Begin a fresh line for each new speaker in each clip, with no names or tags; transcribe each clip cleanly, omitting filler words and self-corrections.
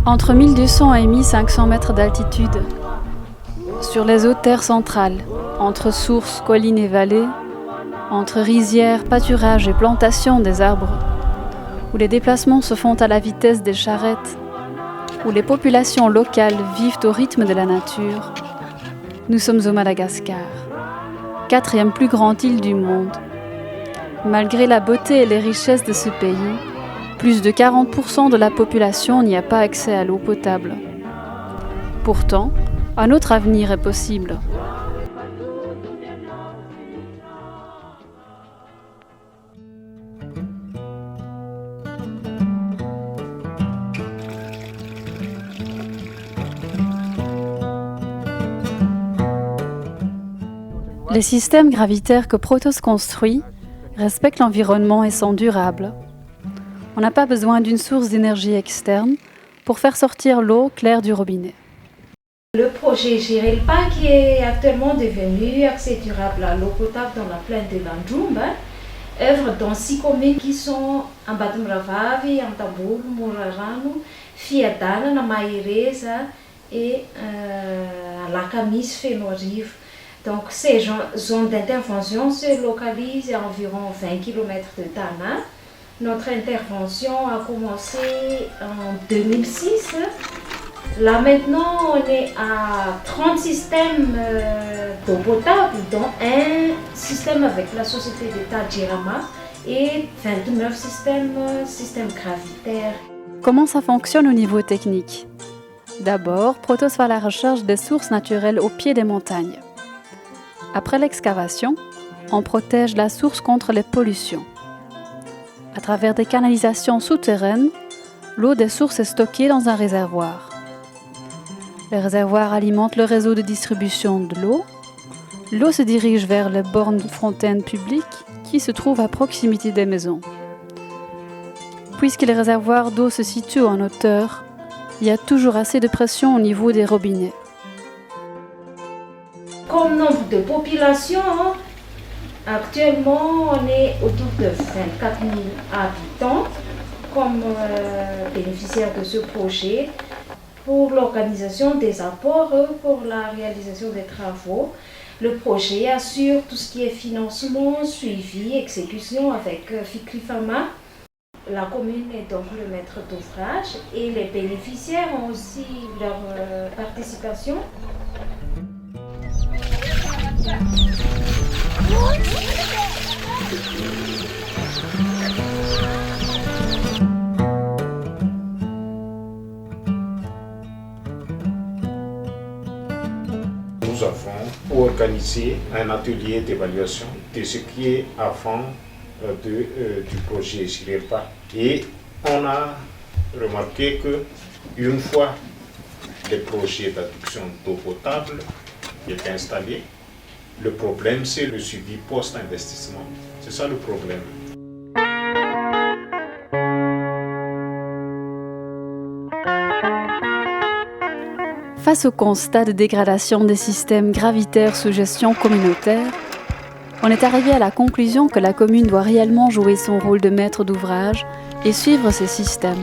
Entre 1200 et 1500 mètres d'altitude, sur les hautes terres centrales, entre sources, collines et vallées, entre rizières, pâturages et plantations des arbres, où les déplacements se font à la vitesse des charrettes, où les populations locales vivent au rythme de la nature, nous sommes au Madagascar, 4e plus grande île du monde. Malgré la beauté et les richesses de ce pays, plus de 40% de la population n'y a pas accès à l'eau potable. Pourtant, un autre avenir est possible. Les systèmes gravitaires que Protos construit respectent l'environnement et sont durables. On n'a pas besoin d'une source d'énergie externe pour faire sortir l'eau claire du robinet.
Le projet Jirelpa, qui est actuellement devenu accès durable à l'eau potable dans la plaine de Landjumba, œuvre dans 6 communes qui sont Ambatomravavy, Amtabolo, Morarano, Fiadana, Maireza et Lakamis, Fenoarivo. Donc ces zones d'intervention se localisent à environ 20 km de Tana. Notre intervention a commencé en 2006. Là maintenant, on est à 30 systèmes d'eau potable, dont un système avec la société d'État Jirama et 29 systèmes gravitaires.
Comment ça fonctionne au niveau technique ? D'abord, Protos va à la recherche des sources naturelles au pied des montagnes. Après l'excavation, on protège la source contre les pollutions. À travers des canalisations souterraines, l'eau des sources est stockée dans un réservoir. Le réservoir alimente le réseau de distribution de l'eau. L'eau se dirige vers les bornes fontaines publiques qui se trouvent à proximité des maisons. Puisque les réservoirs d'eau se situent en hauteur, il y a toujours assez de pression au niveau des robinets.
Comme nombre de population, actuellement on est autour de 24 000 habitants comme bénéficiaires de ce projet pour l'organisation des apports, pour la réalisation des travaux. Le projet assure tout ce qui est financement, suivi, exécution avec FICRIFAMA. La commune est donc le maître d'ouvrage et les bénéficiaires ont aussi leur participation.
Nous avons organisé un atelier d'évaluation de ce qui est avant du projet Jirelpa. Et on a remarqué que une fois le projet d'adduction d'eau potable est installé, le problème c'est le suivi post-investissement. C'est ça le problème.
Face au constat de dégradation des systèmes gravitaires sous gestion communautaire, on est arrivé à la conclusion que la commune doit réellement jouer son rôle de maître d'ouvrage et suivre ces systèmes.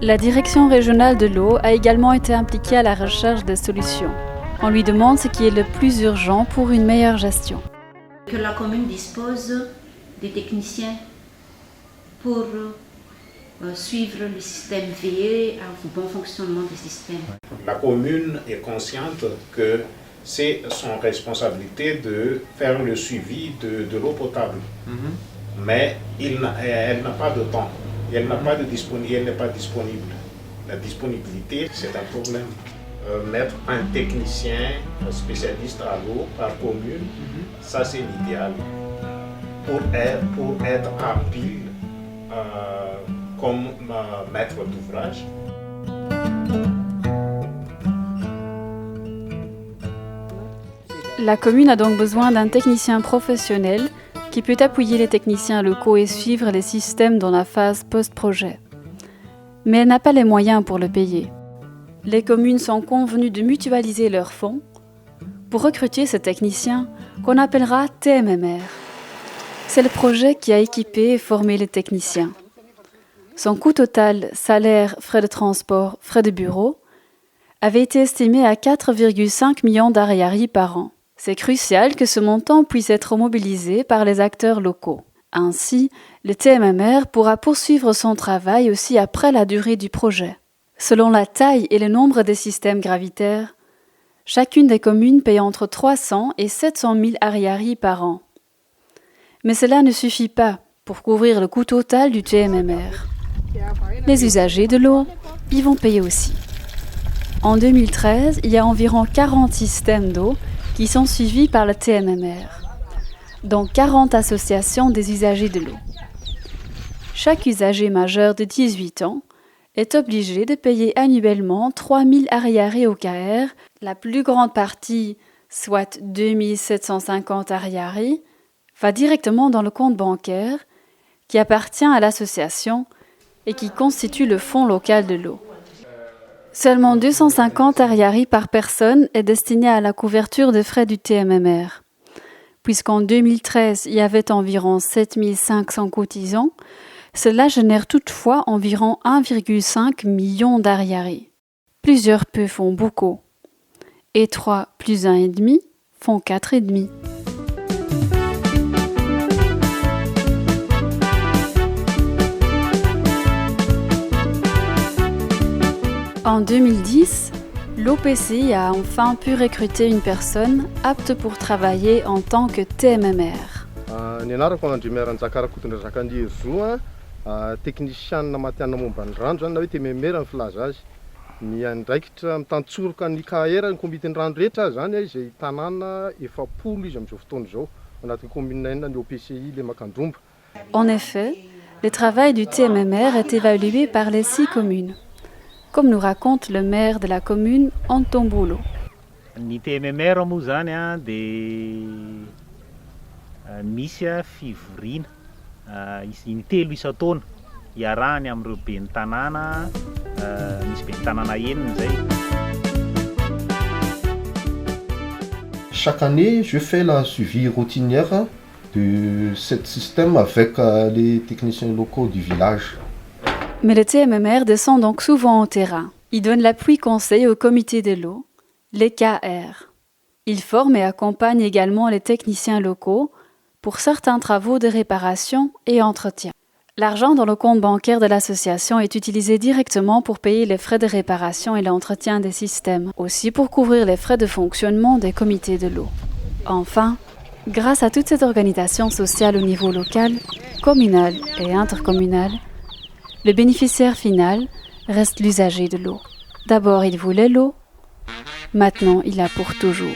La direction régionale de l'eau a également été impliquée à la recherche des solutions. On lui demande ce qui est le plus urgent pour une meilleure gestion.
Que la commune dispose des techniciens pour suivre le système, veiller au bon fonctionnement des systèmes.
La commune est consciente que c'est son responsabilité de faire le suivi de l'eau potable. Mais elle n'a pas de temps, elle n'est pas disponible. La disponibilité, c'est un problème. Mettre un technicien spécialiste à l'eau par commune, ça c'est l'idéal pour être habile comme maître d'ouvrage.
La commune a donc besoin d'un technicien professionnel qui peut appuyer les techniciens locaux et suivre les systèmes dans la phase post-projet. Mais elle n'a pas les moyens pour le payer. Les communes sont convenues de mutualiser leurs fonds pour recruter ce technicien qu'on appellera TMMR. C'est le projet qui a équipé et formé les techniciens. Son coût total, salaire, frais de transport, frais de bureau, avait été estimé à 4,5 millions d'ariary par an. C'est crucial que ce montant puisse être mobilisé par les acteurs locaux. Ainsi, le TMMR pourra poursuivre son travail aussi après la durée du projet. Selon la taille et le nombre des systèmes gravitaires, chacune des communes paye entre 300 et 700 000 ariary par an. Mais cela ne suffit pas pour couvrir le coût total du TMMR. Les usagers de l'eau y vont payer aussi. En 2013, il y a environ 40 systèmes d'eau qui sont suivis par le TMMR, dont 40 associations des usagers de l'eau. Chaque usager majeur de 18 ans est obligé de payer annuellement 3 000 ariary au KR. La plus grande partie, soit 2 750 ariary, va directement dans le compte bancaire qui appartient à l'association et qui constitue le fonds local de l'eau. Seulement 250 ariary par personne est destiné à la couverture des frais du TMMR. Puisqu'en 2013, il y avait environ 7 500 cotisants, cela génère toutefois environ 1,5 million d'ariary. Plusieurs peu font beaucoup. Et 3 plus 1,5 font 4,5. En 2010, l'OPCI a enfin pu recruter une personne apte pour travailler en tant que TMMR.
Ny anarako Andry Miaranjaka Rakotondrazakandrizo, technicien matiana momba ny rano zany na hoe TMMR ny filaza azy. Miandraikitra mitantsoroka ny KR ny kombitiny rano rehetra zany izay tanàna 700 izy amin'izao fotoana izao anaty commune 9 ny OPCI le Makandromba.
En effet, le travail du TMMR est évalué par les 6 communes, comme nous raconte le maire de la commune, Anton Bolo.
Ny TMMR moa zany dia misy fivoriana intelo isan-taona iarahany amin'ireo ben'ny tanàna, misy ben'ny tanàna enina zay.
Chaque année, je fais la suivi routinière de ce système avec les techniciens locaux du village.
Mais le TMMR descend donc souvent au terrain. Il donne l'appui conseil au comité de l'eau, les KR. Il forme et accompagne également les techniciens locaux pour certains travaux de réparation et entretien. L'argent dans le compte bancaire de l'association est utilisé directement pour payer les frais de réparation et l'entretien des systèmes, aussi pour couvrir les frais de fonctionnement des comités de l'eau. Enfin, grâce à toute cette organisation sociale au niveau local, communal et intercommunal, le bénéficiaire final reste l'usager de l'eau. D'abord, il voulait l'eau, maintenant, il l'a pour toujours.